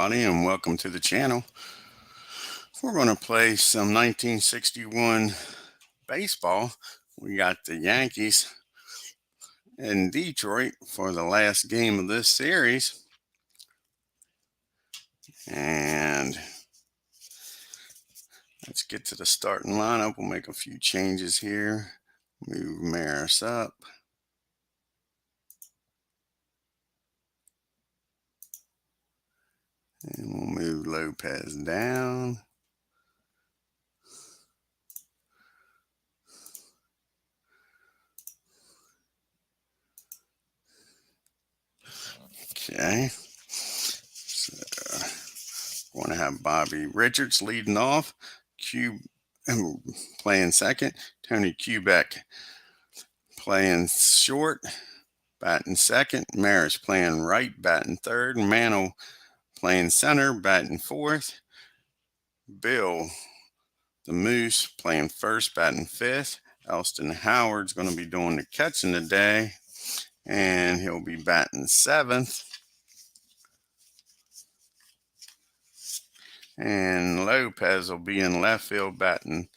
everybody, and welcome to the channel. We're going to play some 1961 baseball. We got the Yankees in Detroit for the last game of this series. And let's get to the starting lineup. We'll make a few changes here. Move Maris up. And we'll move Lopez down. Okay. So we're going to have Bobby Richards leading off. Playing second. Tony Kubek playing short, batting second. Maris playing right, batting third. Mantle playing center, batting fourth. Bill, the Moose, playing first, batting fifth. Elston Howard's going to be doing the catching today, and he'll be batting seventh. And Lopez will be in left field, batting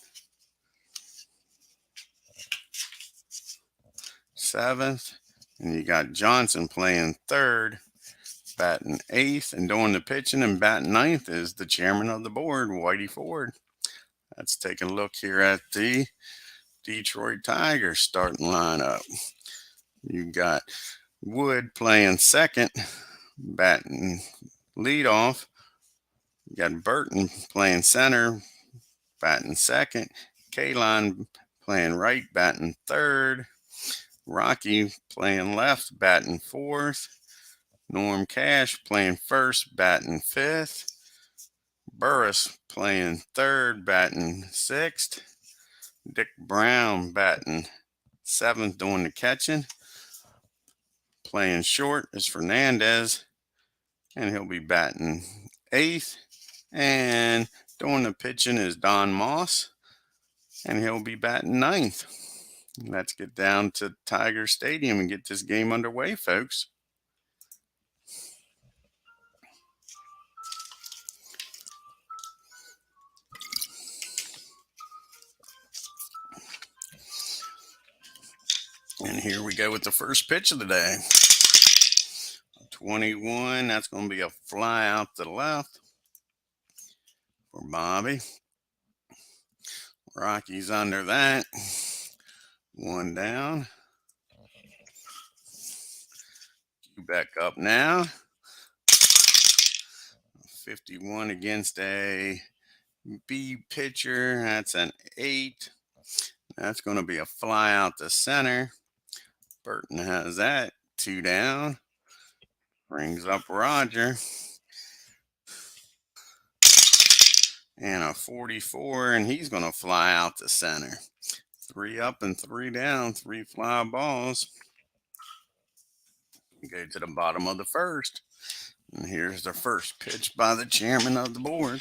seventh. And you got Johnson playing third, batting eighth. And doing the pitching and batting ninth is the chairman of the board, Whitey Ford. Let's take a look here at the Detroit Tigers starting lineup. You got Wood playing second, batting leadoff. You got Burton playing center, batting second. Kaline playing right, batting third. Rocky playing left, batting fourth. Norm Cash playing first, batting fifth. Burris playing third, batting sixth. Dick Brown batting seventh, doing the catching. Playing short is Fernandez, and he'll be batting eighth. And doing the pitching is Don Moss, and he'll be batting ninth. Let's get down to Tiger Stadium and get this game underway, folks. And here we go with the first pitch of the day. 21, that's going to be a fly out to the left for Bobby. Rocky's under that. One down. Back up now. 51 against a B pitcher. That's an 8. That's going to be a fly out to center. Burton has that. 2 down. Brings up Roger. And a 44, and he's going to fly out to center. 3 up and 3 down, 3 fly balls. We go to the bottom of the first. And here's the first pitch by the chairman of the board.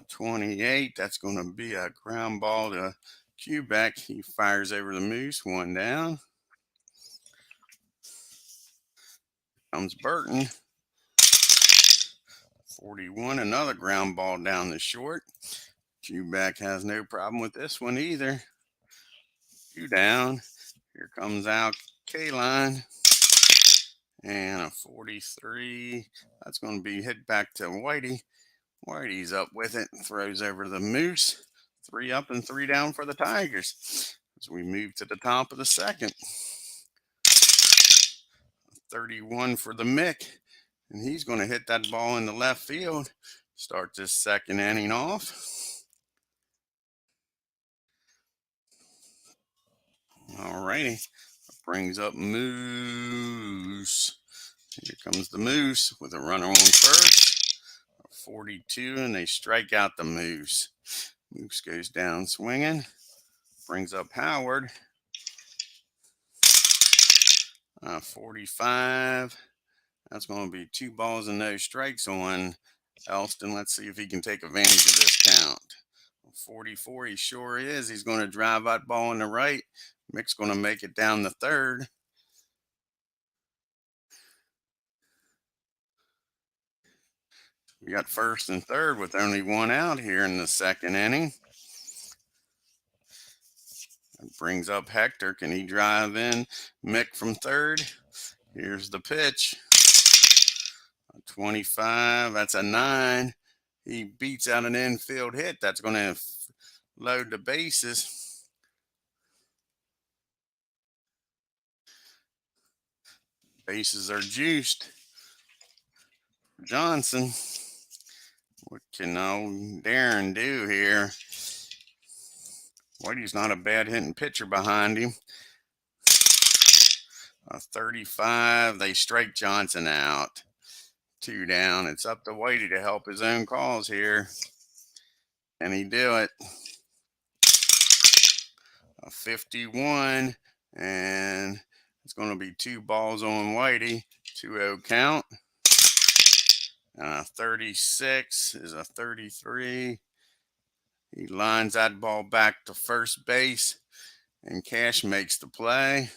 28, that's going to be a ground ball to Kubek. He fires over the Moose, 1 down. Comes Burton. 41, another ground ball down the short. Kubek has no problem with this one either. 2 down. Here comes out Kaline. And a 43. That's going to be hit back to Whitey. Whitey's up with it. Throws over the Moose. 3 up and 3 down for the Tigers. As we move to the top of the second. 31 for the Mick. And he's going to hit that ball in the left field. Start this second inning off. All righty. Brings up Moose. Here comes the Moose with a runner on first. 42, and they strike out the Moose. Moose goes down swinging. Brings up Howard. 45. That's going to be 2 balls and no strikes on Elston. Let's see if he can take advantage of this count. 44, he sure is. He's going to drive that ball in the right. Mick's going to make it down the third. We got first and third with only one out here in the second inning. That brings up Hector. Can he drive in Mick from third? Here's the pitch. 25. That's a 9. He beats out an infield hit. That's going to load the bases. Bases are juiced. Johnson. What can Darren do here? Whitey's not a bad hitting pitcher behind him. A 35. They strike Johnson out. 2 down. It's up to Whitey to help his own cause here. Can he do it? A 51. And it's going to be 2 balls on Whitey. 2-0 count. And a 36 is a 33. He lines that ball back to first base. And Cash makes the play.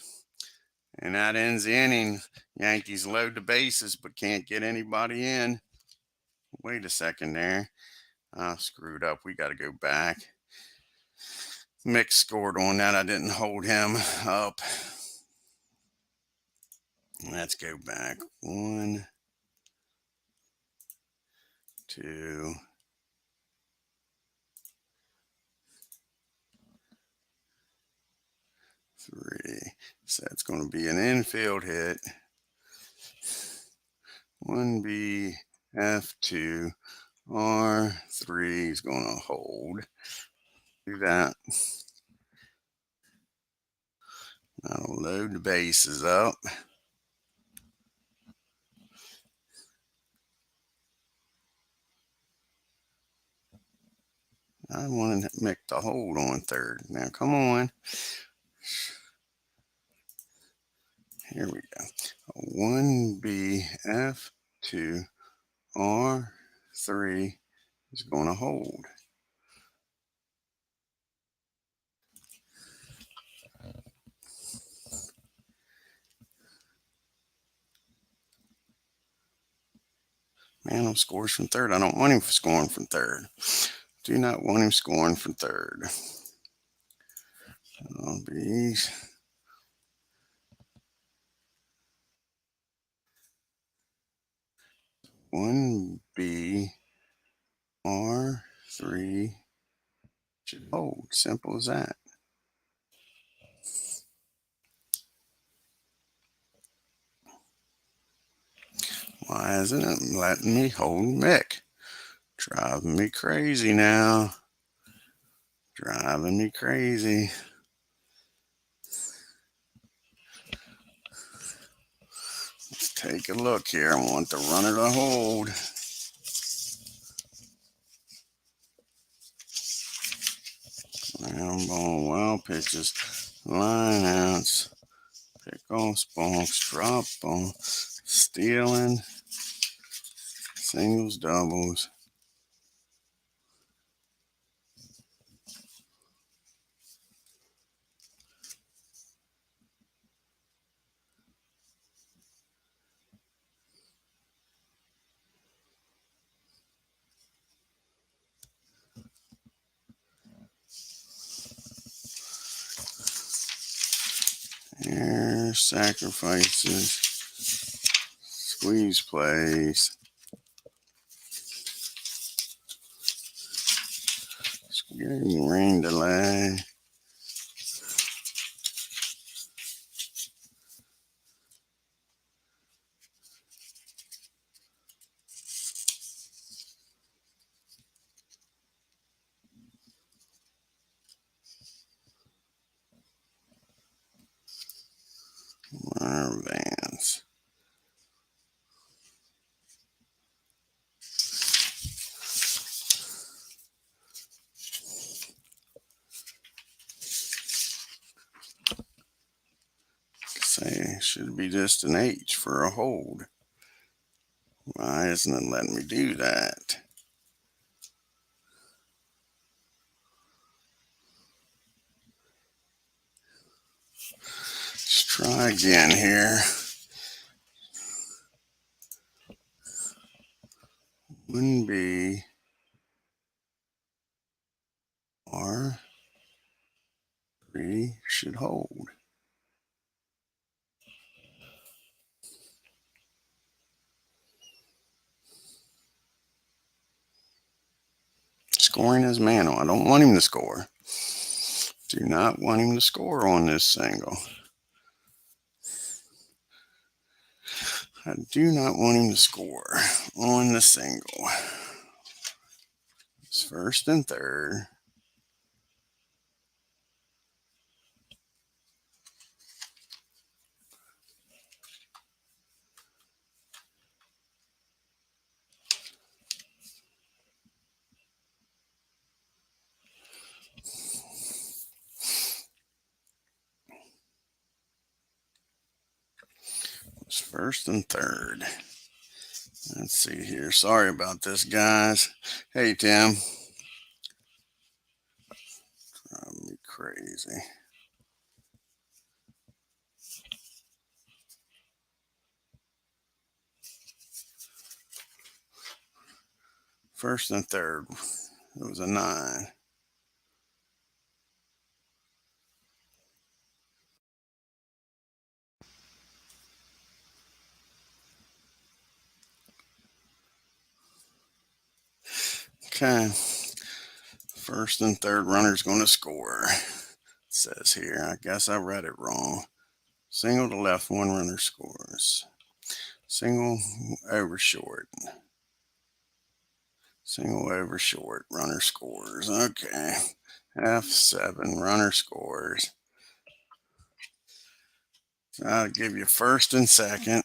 And that ends the inning. Yankees load the bases but can't get anybody in. Wait a second there. I screwed up. We got to go back. Mick scored on that. I didn't hold him up. Let's go back. 1, 2, 3. So it's going to be an infield hit. 1B, F2, R3 is going to hold. Do that. That'll load the bases up. I wanted Mick to hold on third. Now, come on. Here we go. 1B, F2, R3 is going to hold. Man, scores from third. I don't want him scoring from third. Do not want him scoring from third. That'll be 1B, R3 should hold. Simple as that. Why isn't it letting me hold Mick? Driving me crazy now. Driving me crazy. Let's take a look here. I want the runner to hold. Round ball, wild pitches, line outs, pickoffs, balks, drop ball, stealing, singles, doubles. Air sacrifices, squeeze plays, rain delay. Runner Vans. Say should be just an H for a hold. Why isn't it letting me do that? Let's try again here. 1B R3 should hold. Scoring his mantle. I don't want him to score. Do not want him to score on this single. I do not want him to score on the single. It's first and third. It's first and third. Let's see here. Sorry about this, guys. Hey, Tim. Driving me crazy. First and third. It was a 9. Okay. First and third runner's going to score. It says here. I guess I read it wrong. Single to left, one runner scores. Single over short. Single over short, runner scores. Okay. F7, runner scores. I'll give you first and second.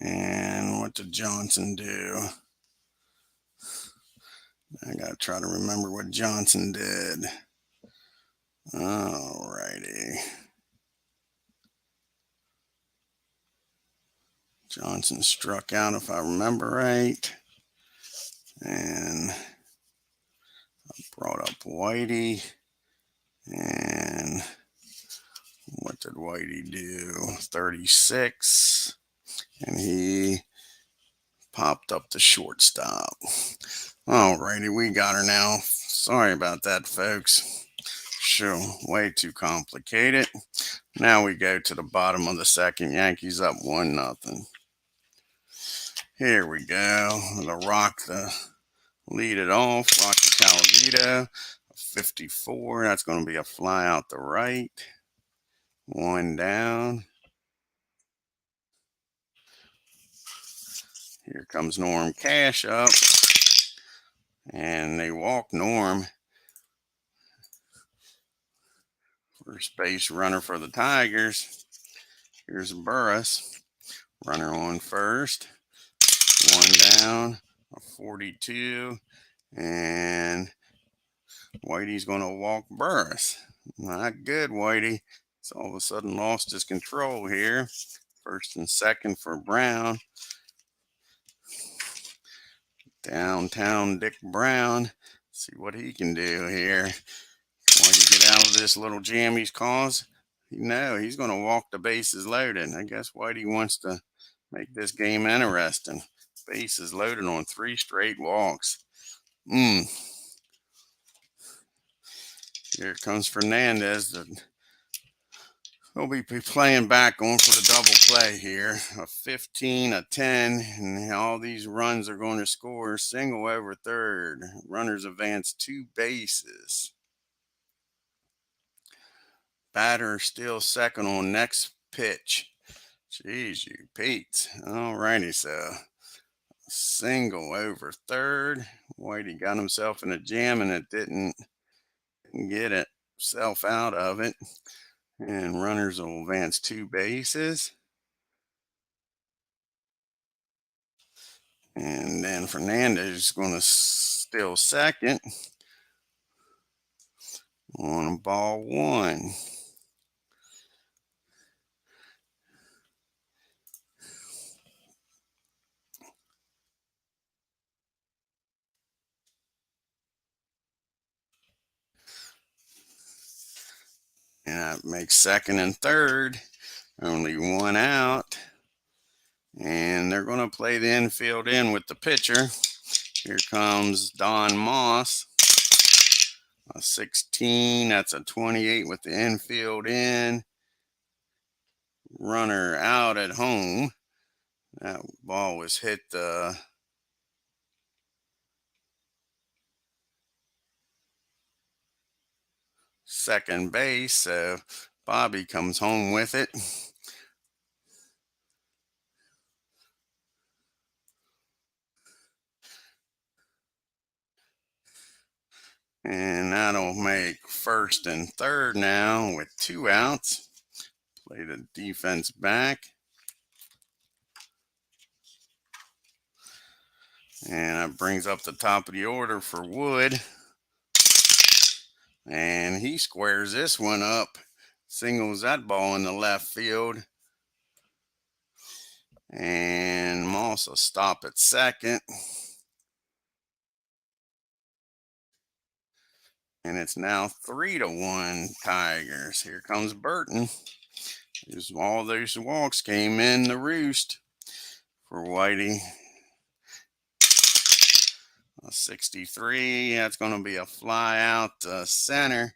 And what did Johnson do? I got to try to remember what Johnson did. Alrighty. Johnson struck out, if I remember right. And I brought up Whitey. And what did Whitey do? 36. And he popped up the shortstop. Alrighty, we got her now. Sorry about that, folks. Sure, way too complicated. Now we go to the bottom of the second. Yankees up 1-0. Here we go. The lead it off. Rocky Calavito, 54. That's going to be a fly out the right. 1 down. Here comes Norm Cash up. And they walk Norm. First base runner for the Tigers. Here's Burris. Runner on first. 1 down. A 42. And Whitey's going to walk Burris. Not good, Whitey. He's all of a sudden lost his control here. First and second for Brown. Downtown Dick Brown. See what he can do here. Whitey get out of this little jam he's caused. No, he's going to walk the bases loaded. I guess Whitey wants to make this game interesting. Bases loaded on 3 straight walks. Here comes Fernandez. We'll be playing back on for the double play here. A 15, a 10, and all these runs are going to score. Single over third. Runners advance 2 bases. Batter still second on next pitch. Jeez, you Pete. All righty, so single over third. Whitey got himself in a jam and it didn't get itself out of it. And runners will advance 2 bases. And then Fernandez is going to steal second on ball 1. And that makes second and third. Only 1 out. And they're going to play the infield in with the pitcher. Here comes Don Moss. A 16, that's a 28 with the infield in. Runner out at home. That ball was hit the second base, so Bobby comes home with it. And that'll make first and third now with 2 outs. Play the defense back. And that brings up the top of the order for Wood. And he squares this one up. Singles that ball in the left field. And Moss will stop at second. And it's now 3-1 Tigers. Here comes Burton. All those walks came in the roost for Whitey. A 63. That's going to be a fly out to center.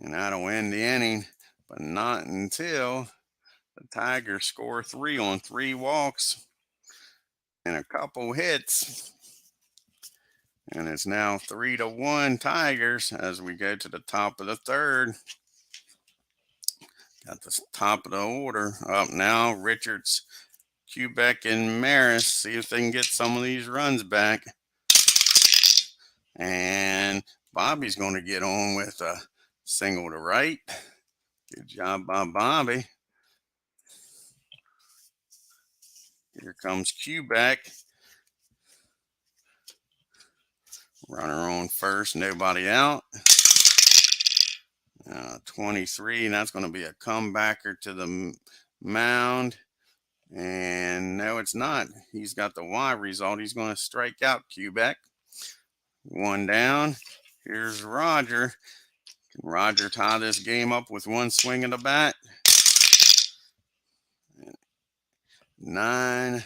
And that'll end the inning. But not until the Tigers score 3 on 3 walks and a couple hits. And it's now 3-1 Tigers as we go to the top of the third. Got the top of the order up now. Richards, Quebec, and Maris. See if they can get some of these runs back. And Bobby's going to get on with a single to right. Good job by Bobby. Here comes Quebec. Runner on first, nobody out. 23, and that's going to be a comebacker to the mound. And no, it's not. He's got the Y result. He's going to strike out Quebec. 1 down. Here's Roger. Can Roger tie this game up with 1 swing of the bat? 9.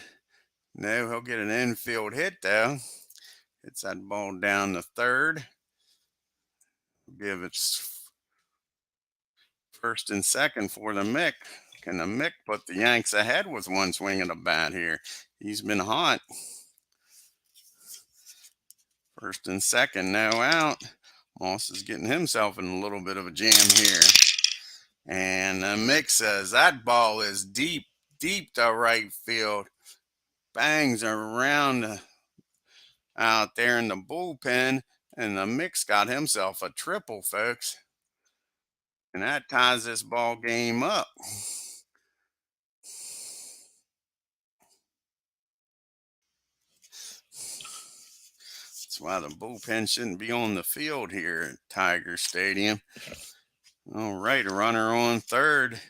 No, he'll get an infield hit though. Hits that ball down the third. Give it first and second for the Mick. Can the Mick put the Yanks ahead with 1 swing of the bat here? He's been hot. First and second, no out. Moss is getting himself in a little bit of a jam here. And the Mick says that ball is deep, deep to right field. Bangs around out there in the bullpen. And the Mick's got himself a triple, folks. And that ties this ball game up. That's why the bullpen shouldn't be on the field here at Tiger Stadium. All right, a runner on third.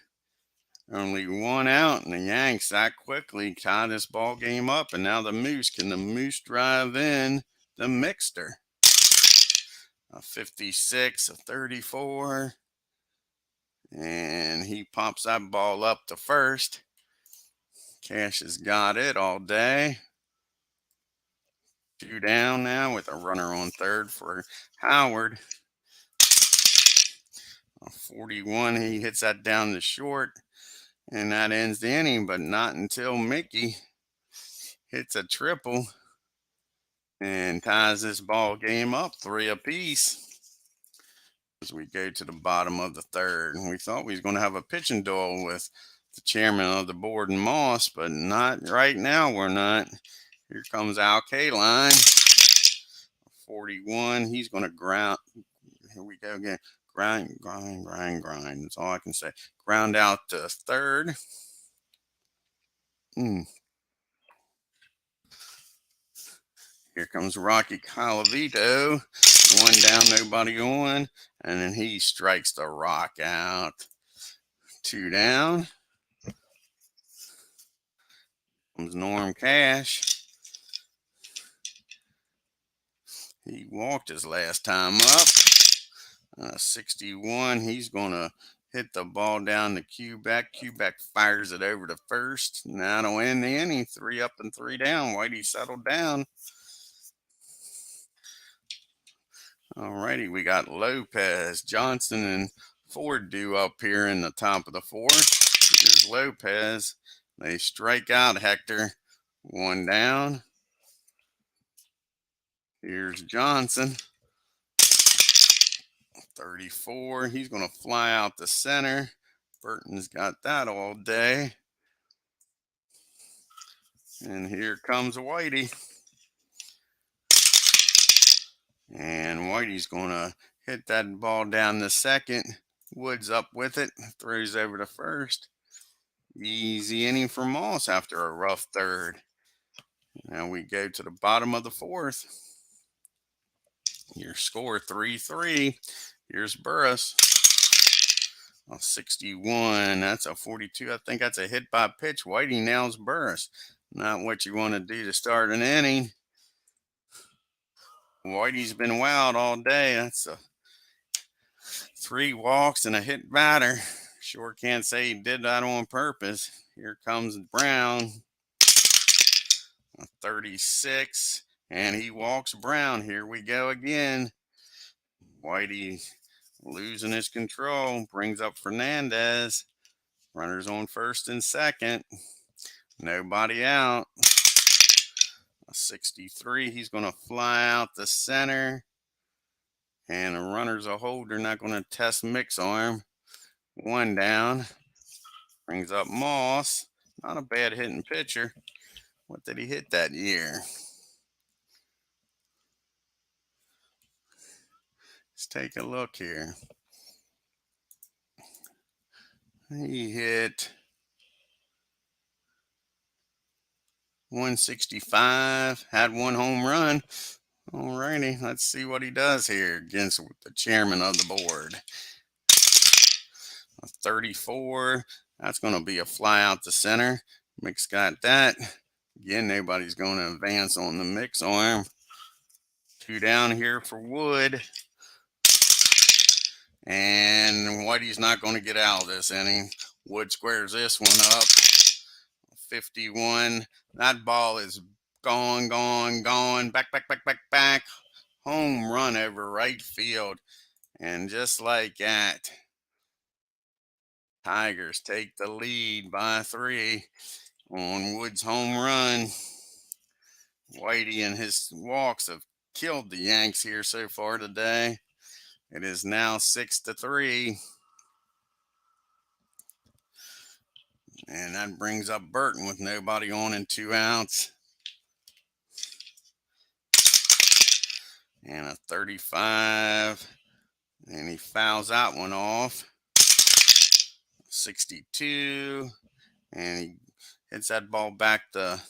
Only 1 out, and the Yanks that quickly tie this ball game up. And now the Moose. Can the Moose drive in the Mixter? A 56, a 34. And he pops that ball up to first. Cash has got it all day. 2 down now with a runner on third for Howard. A 41, he hits that down the short. And that ends the inning, but not until Mickey hits a triple and ties this ball game up 3 apiece. As we go to the bottom of the third, and we thought we was going to have a pitching duel with the chairman of the board and Moss, but not right now. We're not. Here comes Al Kaline. 41. He's going to ground. Here we go again. Grind. That's all I can say. Ground out to third. Here comes Rocky Calavito. 1 down, nobody on. And then he strikes the rock out. 2 down. Comes Norm Cash. He walked his last time up. 61. He's going to hit the ball down to Quebec. Quebec fires it over to first. Now to end the inning, 3 up and 3 down. Whitey settled down. Alrighty, we got Lopez, Johnson, and Ford due up here in the top of the fourth. Here's Lopez. They strike out Hector. 1 down. Here's Johnson. 34. He's going to fly out the center. Burton's got that all day. And here comes Whitey. And Whitey's going to hit that ball down the second. Woods up with it. Throws over to first. Easy inning for Moss after a rough third. Now we go to the bottom of the fourth. Your score 3-3. Here's Burris. A 61. That's a 42. I think that's a hit by pitch. Whitey nails Burris. Not what you want to do to start an inning. Whitey's been wild all day. That's a 3 walks and a hit batter. Sure can't say he did that on purpose. Here comes Brown. A 36. And he walks Brown. Here we go again. Whitey losing his control. Brings up Fernandez. Runners on first and second. Nobody out. A 63. He's going to fly out the center. And the runner's a holder. Not going to test Mick's arm. 1 down. Brings up Moss. Not a bad hitting pitcher. What did he hit that year? Let's take a look here. He hit 165, had 1 home run. Alrighty, let's see what he does here against the chairman of the board. A 34, that's going to be a fly out the center. Mick's got that. Again, nobody's going to advance on the Mick's arm. 2 down here for Wood. And Whitey's not going to get out of this inning. Wood squares this one up. 51. That ball is gone. Back. Home run over right field. And just like that, Tigers take the lead by 3 on Wood's home run. Whitey and his walks have killed the Yanks here so far today. It is now 6-3. And that brings up Burton with nobody on and 2 outs. And a 35. And he fouls that one off. 62. And he hits that ball back to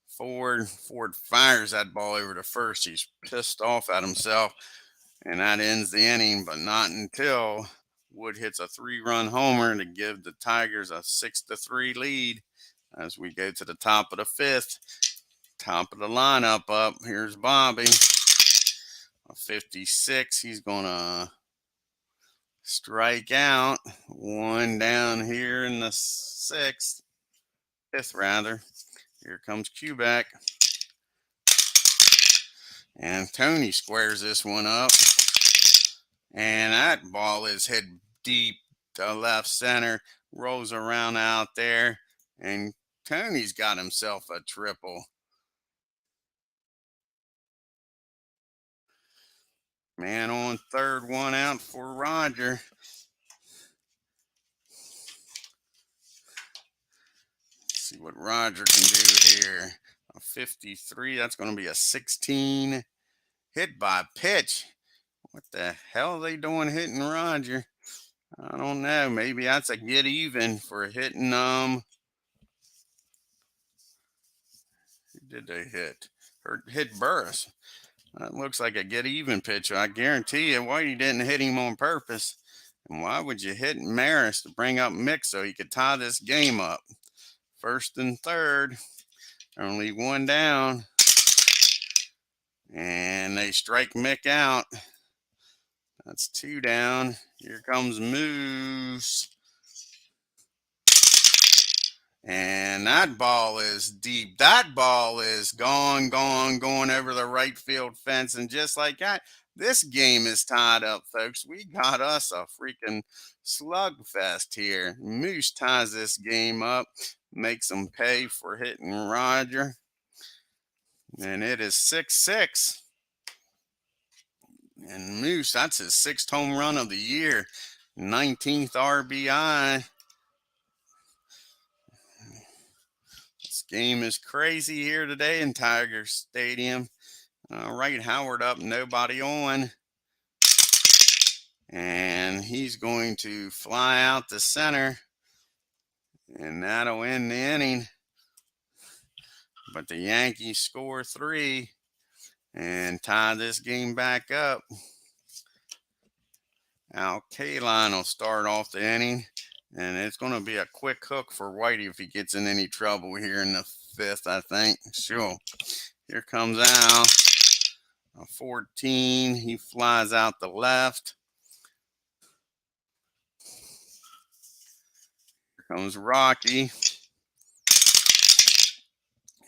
Ford. Ford fires that ball over to first. He's pissed off at himself. And that ends the inning, but not until Wood hits a 3-run homer to give the Tigers a 6-3 lead as we go to the top of the 5th. Top of the lineup up. Here's Bobby. A 56. He's going to strike out. 1 down here in the 5th rather. Here comes Quebec. And Tony squares this one up. And that ball is hit deep to left center. Rolls around out there. And Tony's got himself a triple. Man on third, 1 out for Roger. Let's see what Roger can do here. A 53. That's going to be a 16. Hit by pitch. What the hell are they doing hitting Roger? I don't know. Maybe that's a get even for hitting Who did they hit? Hit Burris. That looks like a get even pitch. I guarantee you Whitey didn't hit him on purpose. And why would you hit Maris to bring up Mick so he could tie this game up? 1st and 3rd. Only 1 down. And they strike Mick out. That's 2 down. Here comes Moose. And that ball is deep. That ball is gone, going over the right field fence. And just like that, this game is tied up, folks. We got us a freaking slugfest here. Moose ties this game up, makes them pay for hitting Roger. And it is 6-6. And Moose, that's his 6th home run of the year, 19th RBI. This game is crazy here today in Tiger Stadium. All right, Howard up, nobody on. And he's going to fly out to center. And that'll end the inning. But the Yankees score 3 and tie this game back up. Al Kaline will start off the inning. And it's going to be a quick hook for Whitey if he gets in any trouble here in the 5th, I think. Sure. Here comes Al. A 14. He flies out the left. Here comes Rocky.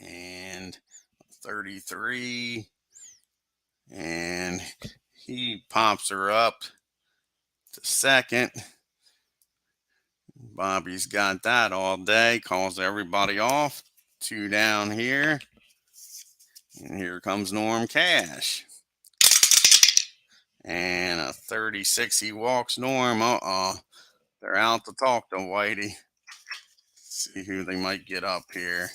And 33. And he pops her up to second. Bobby's got that all day. Calls everybody off. 2 down here. And here comes Norm Cash. And a 36. He walks Norm. They're out to talk to Whitey. See who they might get up here.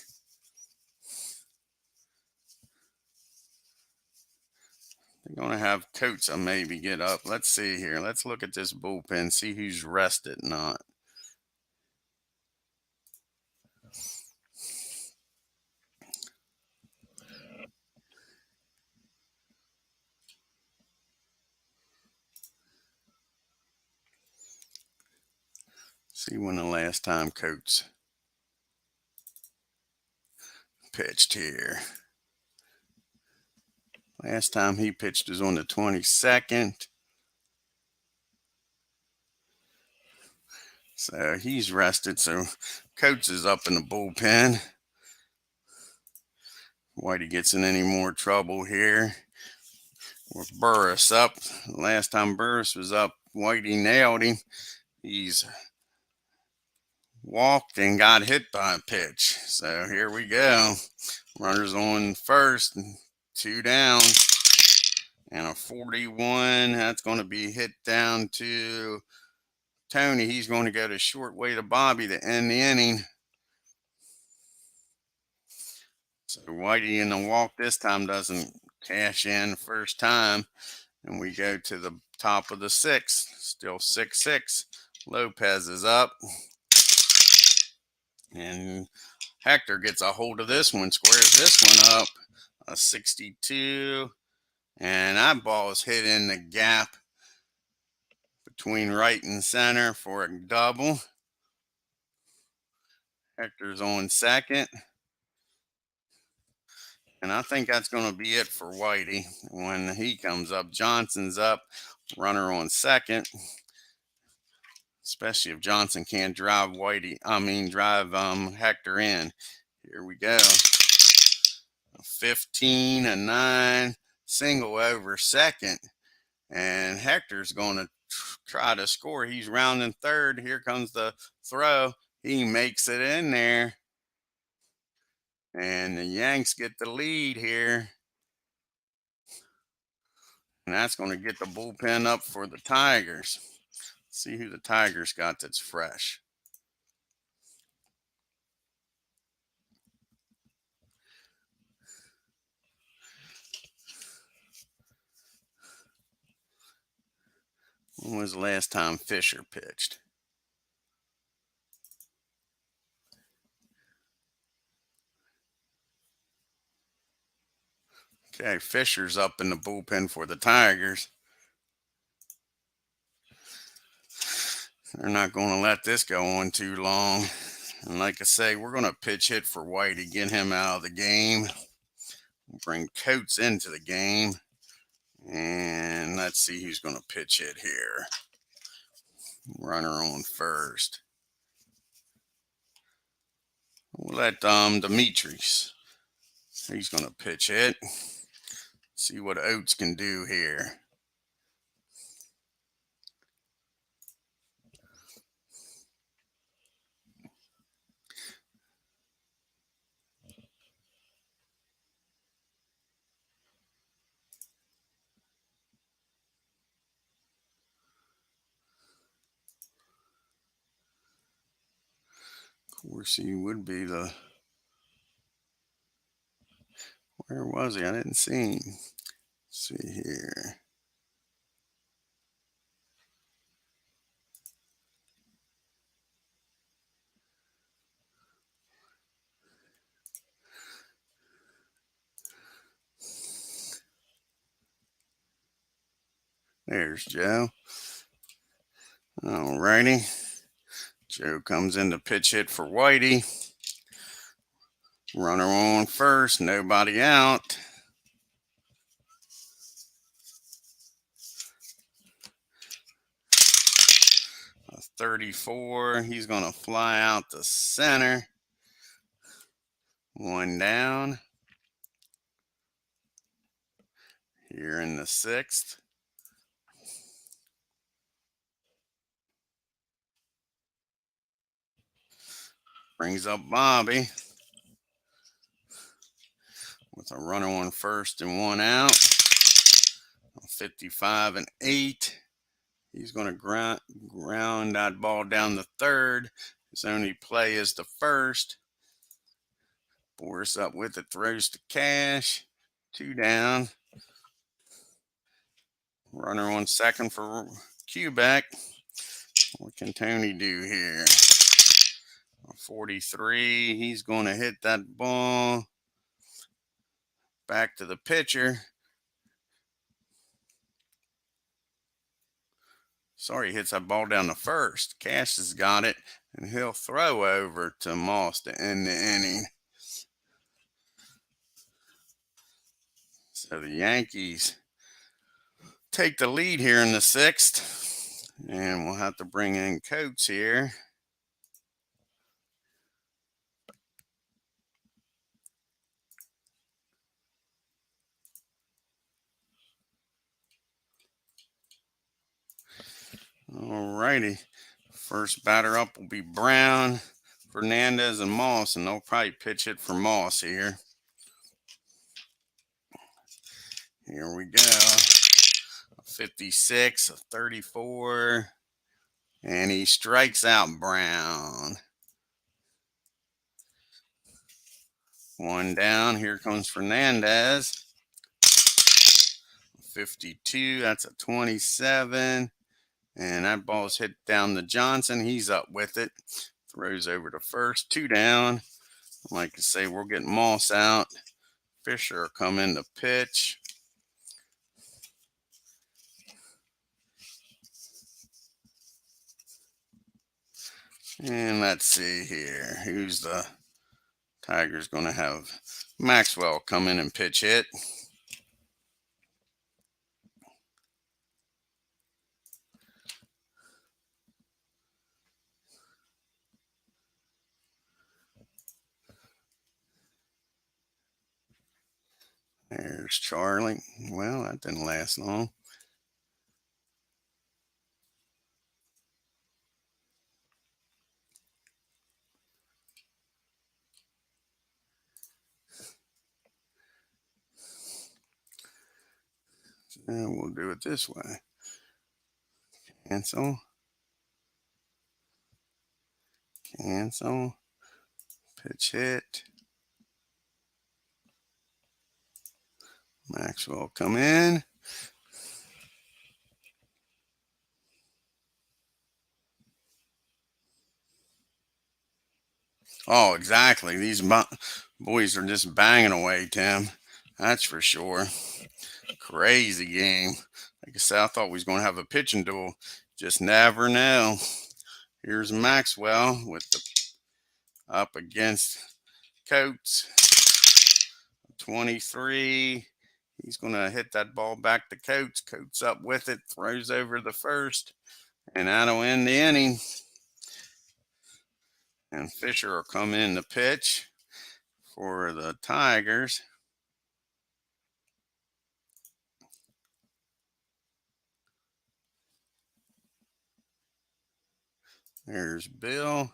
They're going to have Coates maybe get up. Let's see here. Let's look at this bullpen. See who's rested, not. See when the last time Coates pitched here. Last time he pitched was on the 22nd. So he's rested. So Coates is up in the bullpen. Whitey gets in any more trouble here. With Burris up. Last time Burris was up, Whitey nailed him. He's walked and got hit by a pitch. So here we go. Runners on first, 2 down. And a 41. That's going to be hit down to Tony. He's going to go to short way to Bobby to end the inning. So Whitey in the walk this time doesn't cash in first time. And we go to the top of the 6th. Still 6-6. Lopez is up. And Hector gets a hold of this one, squares this one up. A 62. And that ball is hit in the gap between right and center for a double. Hector's on second. And I think that's going to be it for Whitey when he comes up. Johnson's up, runner on second. Especially if Johnson can't drive Hector in. Here we go. A 15, a 9, single over second. And Hector's going to try to score. He's rounding third. Here comes the throw. He makes it in there. And the Yanks get the lead here. And that's going to get the bullpen up for the Tigers. See who the Tigers got that's fresh. When was the last time Fisher pitched? Okay, Fisher's up in the bullpen for the Tigers. They're not going to let this go on too long. And like I say, we're going to pitch hit for Whitey, get him out of the game. Bring Coates into the game. And let's see who's going to pitch hit here. Runner on first. We'll let Demetrius. He's going to pitch it. See what Oates can do here. Of course, he would be the. Where was he? I didn't see him. Let's see here. There's Joe. All righty. Joe comes in to pitch hit for Whitey. Runner on first, nobody out. A 34. He's going to fly out to center. One down. Here in the sixth. Brings up Bobby with a runner on first and one out. 55 and 8. He's going to ground that ball down the third. His only play is the first. Boris up with it, throws to Cash. 2 down. Runner on second for Quebec. What can Tony do here? 43. He's going to hit that ball back to the pitcher. Sorry, he hits that ball down the first. Cash has got it, and he'll throw over to Moss to end the inning. So the Yankees take the lead here in the sixth, and we'll have to bring in Coates here. All righty. First batter up will be Brown, Fernandez, and Moss, and they'll probably pitch it for Moss here. Here we go. A 56, a 34, and he strikes out Brown. One down. Here comes Fernandez. 52, that's a 27. And that ball's hit down to Johnson. He's up with it. Throws over to first. 2 down. Like I say, we're getting Moss out. Fisher will come in to pitch. And let's see here. Who's the Tigers going to have? Maxwell come in and pitch hit. There's Charlie. Well, that didn't last long. And we'll do it this way. Cancel. Cancel. Pitch hit. Maxwell come in. Oh, exactly. These boys are just banging away, Tim. That's for sure. Crazy game. Like I said, I thought we was going to have a pitching duel. Just never know. Here's Maxwell with the up against Coates. 23. He's going to hit that ball back to Coates. Coates up with it. Throws over the first. And that'll end the inning. And Fisher will come in to pitch for the Tigers. There's Bill.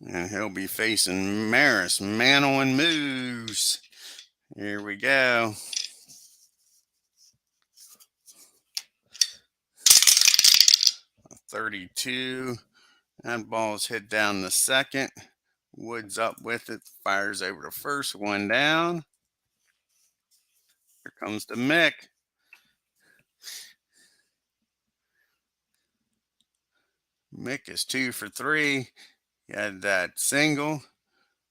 And he'll be facing Maris, Mantle, and Moose. Here we go. A 32. That ball's hit down the second. Woods up with it. Fires over to first. One down. Here comes the Mick. Mick is 2 for 3. He had that single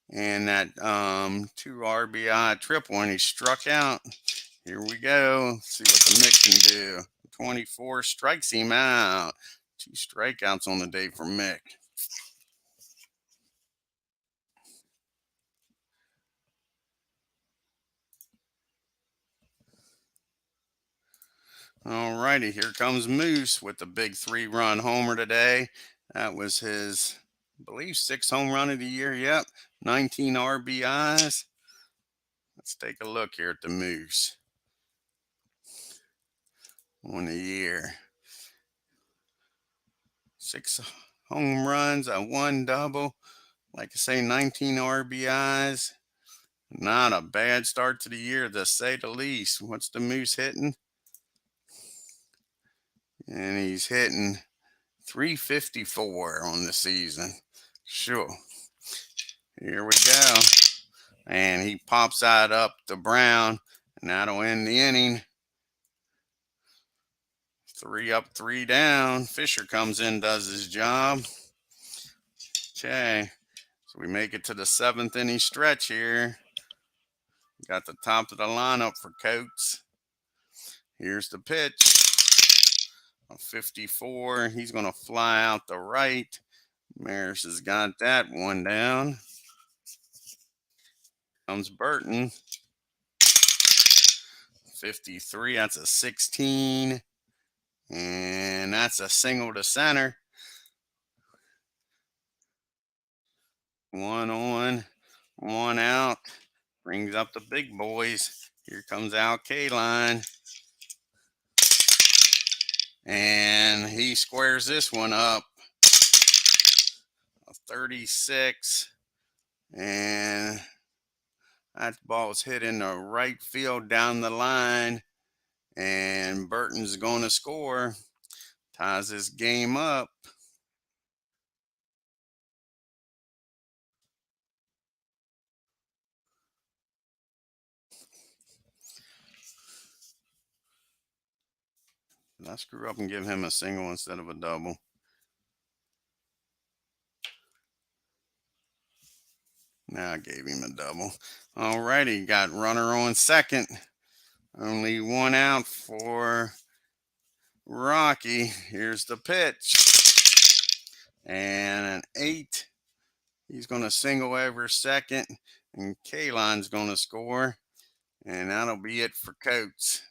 and that 2 RBI triple, and he struck out. Here we go. See what the Mick can do. 24 strikes him out. 2 strikeouts on the day for Mick. All righty, here comes Moose with the big 3-run homer today. That was his, I believe, 6th home run of the year. Yep, 19 RBIs. Let's take a look here at the Moose on the year. 6 home runs, a 1 double. Like I say, 19 RBIs. Not a bad start to the year, to say the least. What's the Moose hitting? And he's hitting 354 on the season. Sure. Here we go. And he pops that up to Brown, and that'll end the inning. 3 up, 3 down. Fisher comes in, does his job. Okay. So we make it to the 7th inning stretch here. Got the top of the lineup for Coates. Here's the pitch. A 54. He's going to fly out the right. Maris has got that one down. Comes Burton. 53. That's a 16. And that's a single to center. 1 on, 1 out. Brings up the big boys. Here comes Al Kaline. And he squares this one up. A 36. And that ball's hit in the right field down the line. And Burton's going to score. Ties this game up. Did I screw up and give him a single instead of a double? Now I gave him a double. All righty, got runner on second. Only 1 out for Rocky. Here's the pitch. And an 8. He's going to single over second. And Kaline's going to score. And that'll be it for Coates.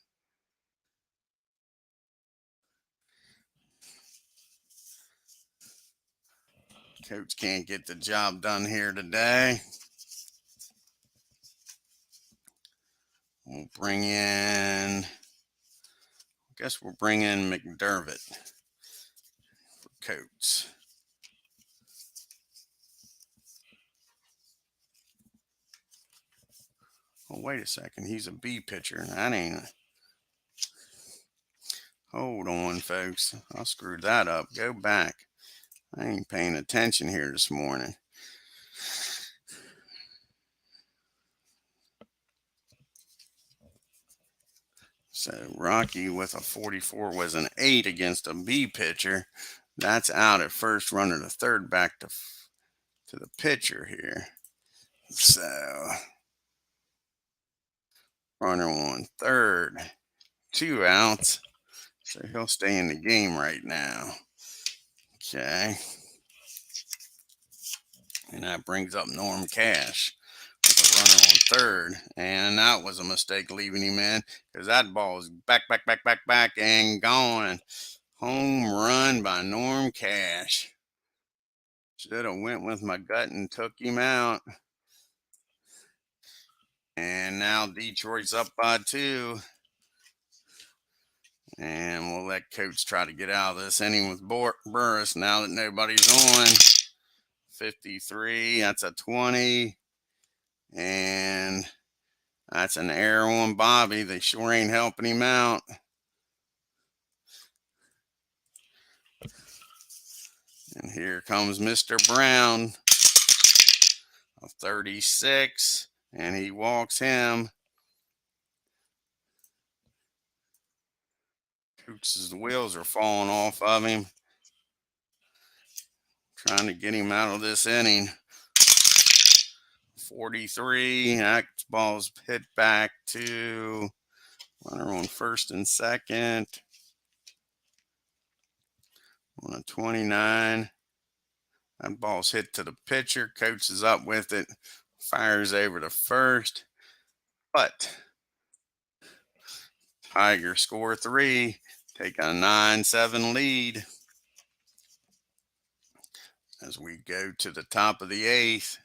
Coates can't get the job done here today. We'll bring in, I guess we'll bring in McDermott for Coates. Oh, wait a second. He's a B pitcher. That ain't. Hold on, folks. I screwed that up. Go back. I ain't paying attention here this morning. So Rocky with a 44 was an 8 against a B pitcher. That's out at first, runner to third, back to the pitcher here. So runner on third, 2 outs. So he'll stay in the game right now. Okay. And that brings up Norm Cash. a runner on third, and that was a mistake leaving him in because that ball is back, and gone. Home run by Norm Cash. Should have went with my gut and took him out. And now Detroit's up by 2. And we'll let Coach try to get out of this inning with Burris now that nobody's on. 53, that's a 20. And that's an error on Bobby. They sure ain't helping him out. And here comes Mr. Brown, a 36, and he walks him. Coach's wheels are falling off of him. Trying to get him out of this inning. 43, that ball's hit back to runner on first and second. On a 29. That ball's hit to the pitcher. Coach is up with it. Fires over to first. But Tigers score 3. Take a 9-7 lead. As we go to the top of the 8th.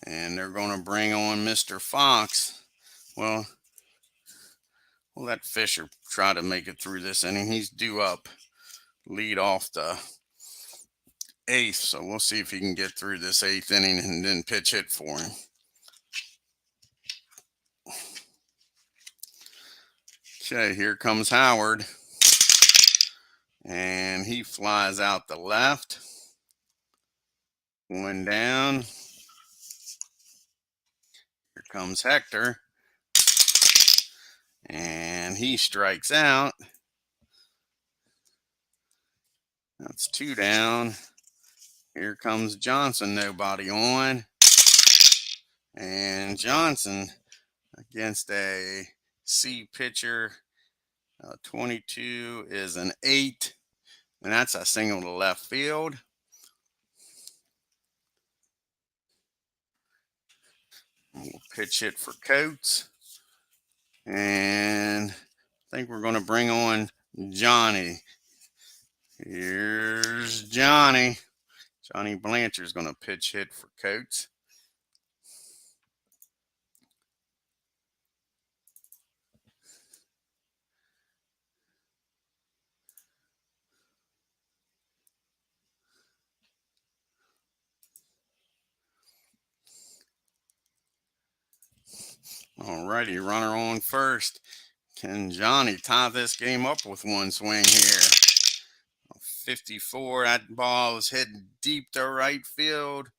And they're going to bring on Mr. Fox. Well, we'll let Fisher try to make it through this inning. He's due up. Lead off the 8th. So we'll see if he can get through this 8th inning and then pitch hit for him. Okay, here comes Howard. And he flies out the left. One down. Here comes Hector. And he strikes out. That's 2 down. Here comes Johnson, nobody on. And Johnson against a C pitcher. 22 is an 8. And that's a single to left field. We'll pitch hit for Coates. And I think we're going to bring on Johnny. Here's Johnny. Johnny Blanchard's going to pitch hit for Coates. All righty, runner on first. Can Johnny tie this game up with one swing here? 54, that ball is hit deep to right field,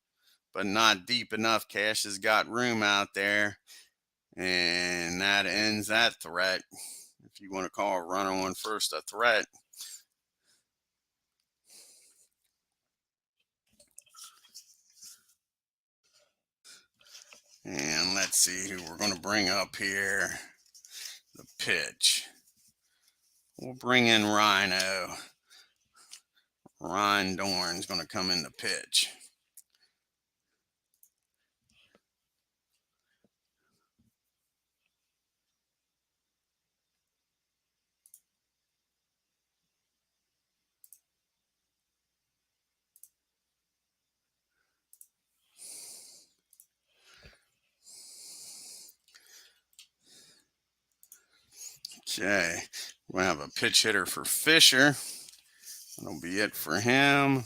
but not deep enough. Cash has got room out there, and that ends that threat. If you want to call a runner on first a threat. And let's see who we're going to bring up here. The pitch. We'll bring in Rhino. Ryan Dorn's going to come in the pitch. Okay, we're going to have a pitch hitter for Fisher. That'll be it for him.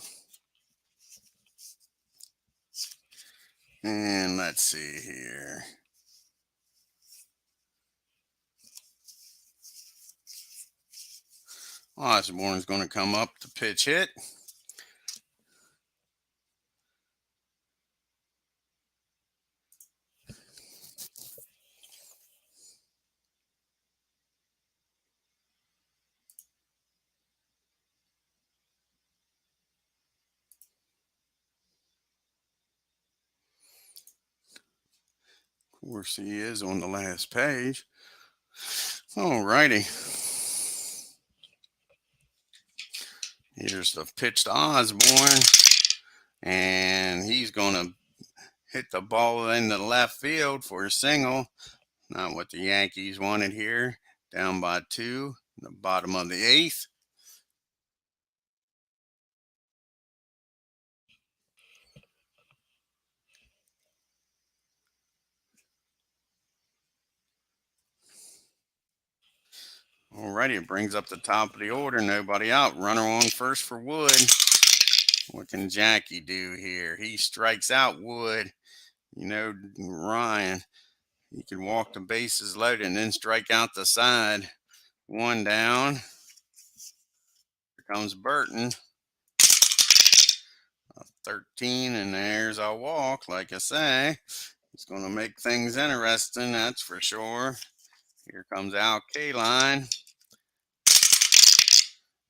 And let's see here. Osborne's going to come up to pitch hit. Of course, he is on the last page. All righty. Here's the pitch to Osborne, and he's going to hit the ball in the left field for a single. Not what the Yankees wanted here. Down by 2, in the bottom of the 8th. Alrighty, it brings up the top of the order. Nobody out. Runner on first for Wood. What can Jackie do here? He strikes out Wood. You know, Ryan, he can walk the bases loaded and then strike out the side. 1 down. Here comes Burton. 13, and there's a walk, like I say. He's going to make things interesting, that's for sure. Here comes Al Kaline.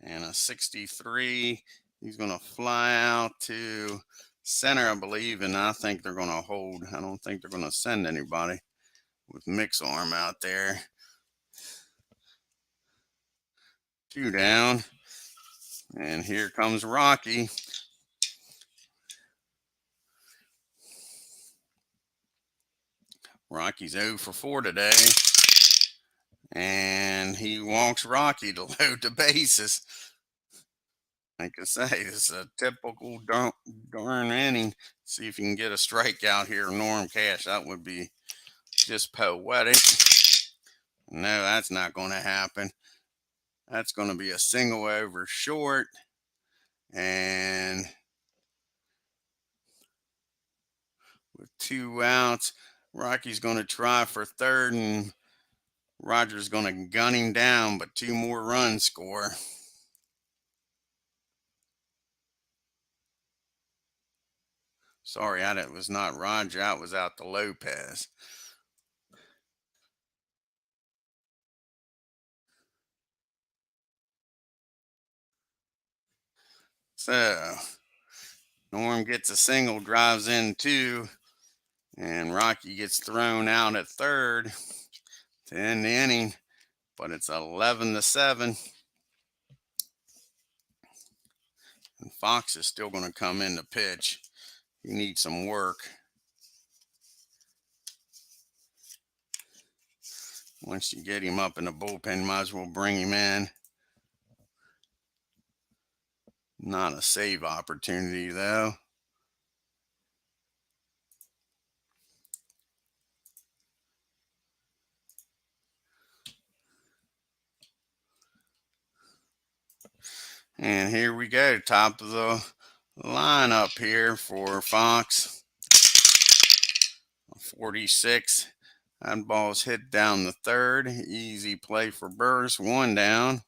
And a 63. He's going to fly out to center, I believe, and I think they're going to hold. I don't think they're going to send anybody with Mick's arm out there. 2 down. And here comes Rocky. Rocky's 0 for 4 today. And he walks Rocky to load the bases. Like I say, this is a typical darn inning. See if you can get a strikeout here, Norm Cash. That would be just poetic. No, that's not going to happen. That's going to be a single over short. And with 2 outs, Rocky's going to try for third, and Rogers going to gun him down, but 2 more runs score. Sorry, it was not Roger. That was out to Lopez. So, Norm gets a single, drives in 2, and Rocky gets thrown out at third to end the inning, but it's 11-7. And Fox is still going to come in to pitch. He needs some work. Once you get him up in the bullpen, might as well bring him in. Not a save opportunity, though. And here we go, top of the lineup here for Fox. 46. That ball's hit down the third. Easy play for Burris. 1 down.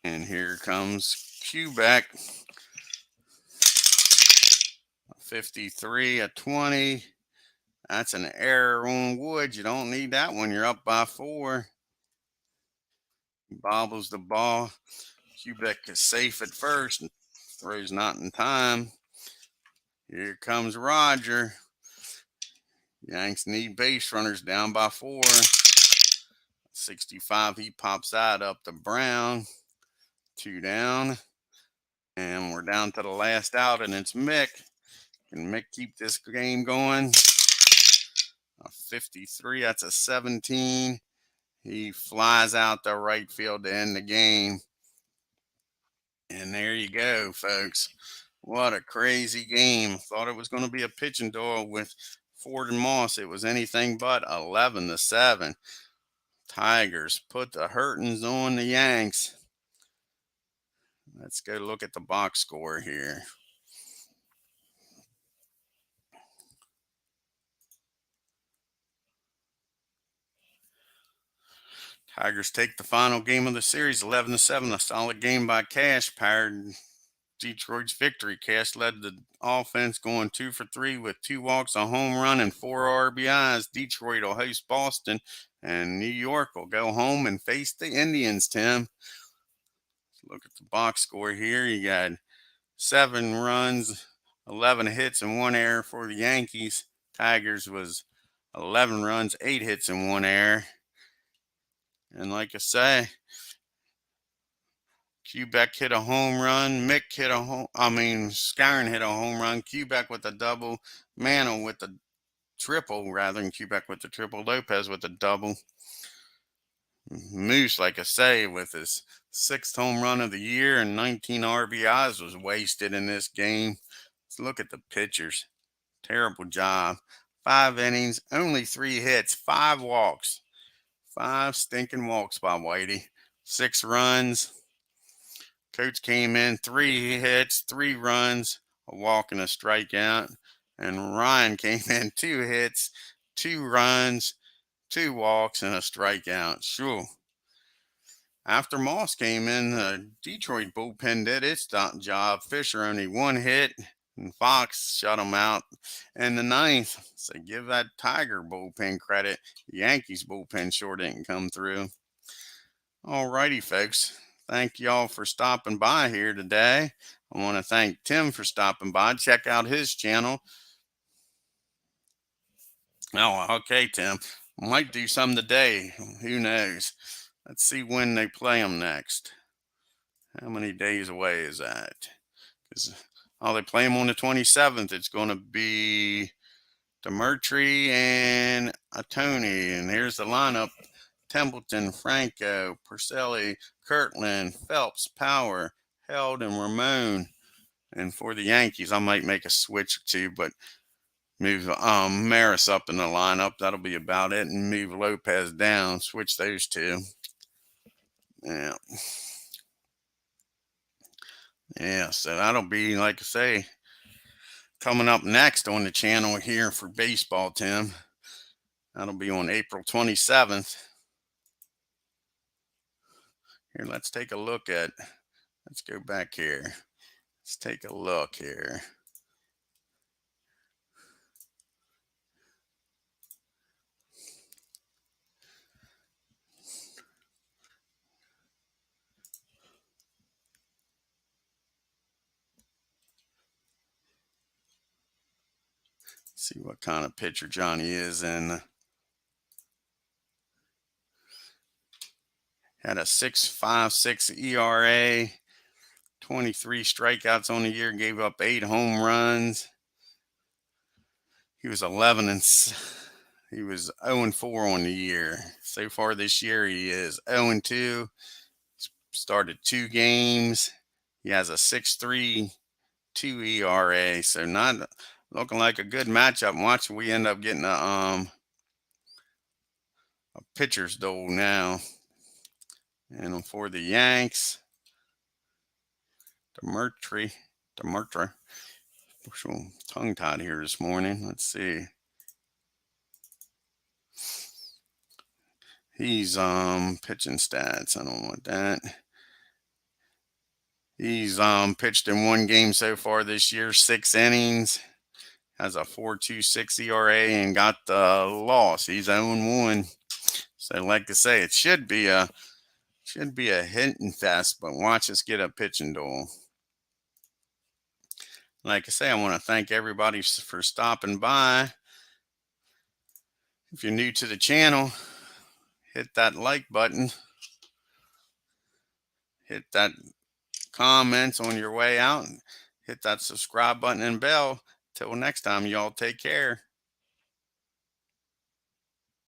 And here comes Quebec. 53, a 20. That's an error on Wood. You don't need that when you're up by 4. He bobbles the ball. Quebec is safe at first. Throws not in time. Here comes Roger. Yanks need base runners, down by 4. 65, he pops that up to Brown. 2 down. And we're down to the last out, and it's Mick. Can Mick keep this game going? A 53, that's a 17. He flies out to right field to end the game. And there you go, folks. What a crazy game. Thought it was going to be a pitching duel with Ford and Moss. It was anything but. 11-7. Tigers put the hurtings on the Yanks. Let's go look at the box score here. Tigers take the final game of the series, 11-7. A solid game by Cash powered Detroit's victory. Cash led the offense, going 2 for 3 with 2 walks, a home run, and 4 RBIs. Detroit will host Boston, and New York will go home and face the Indians, Tim. Look at the box score here. You got 7 runs, 11 hits, and 1 error for the Yankees. Tigers was 11 runs, 8 hits, and 1 error. And like I say, Quebec hit a home run. Mick hit a home. Scarron hit a home run. Quebec with a double. Mantle with a triple, rather than Quebec with the triple. Lopez with a double. Moose, like I say, with his 6th home run of the year and 19 RBIs was wasted in this game. Let's look at the pitchers. Terrible job. 5 innings, only 3 hits, 5 walks. 5 stinking walks by Whitey. 6 runs. Coach came in, 3 hits, 3 runs, a walk and a strikeout. And Ryan came in, 2 hits, 2 runs, 2 walks and a strikeout. Sure. After Moss came in, the Detroit bullpen did its job. Fisher only 1 hit, and Fox shut him out in the 9th. So give that Tiger bullpen credit. The Yankees bullpen sure didn't come through. All righty, folks. Thank y'all for stopping by here today. I want to thank Tim for stopping by. Check out his channel. Oh, okay, Tim. Might do some today. Who knows? Let's see when they play them next. How many days away is that? Because they play them on the 27th. It's going to be Demetri and Tony. And here's the lineup. Templeton, Franco, Porcelli, Kirtland, Phelps, Power, Held, and Ramon. And for the Yankees, I might make a switch or two, but move Maris up in the lineup. That'll be about it. And move Lopez down. Switch those two. Yeah. Yeah, so that'll be, like I say, coming up next on the channel here for baseball, Tim. That'll be on April 27th. Here, let's take a look at, let's go back here. Let's take a look here. See what kind of pitcher Johnny is. And had a 6.56 ERA, 23 strikeouts on the year, gave up 8 home runs. He was 0-4 on the year. So far this year, he is 0-2. Started 2 games. He has a 6.32 ERA. So not looking like a good matchup. Watch, we end up getting a pitcher's duel now. And for the Yanks, Demetri. Tongue tied here this morning. Let's see. He's pitching stats. I don't want that. He's pitched in 1 game so far this year, 6 innings. Has a 4.26 ERA and got the loss. He's 0-1. So like I say, it should be a hitting fest, but watch us get a pitching duel. Like I say, I want to thank everybody for stopping by. If you're new to the channel, hit that like button. Hit that comments on your way out. Hit that subscribe button and bell. Till next time, y'all take care.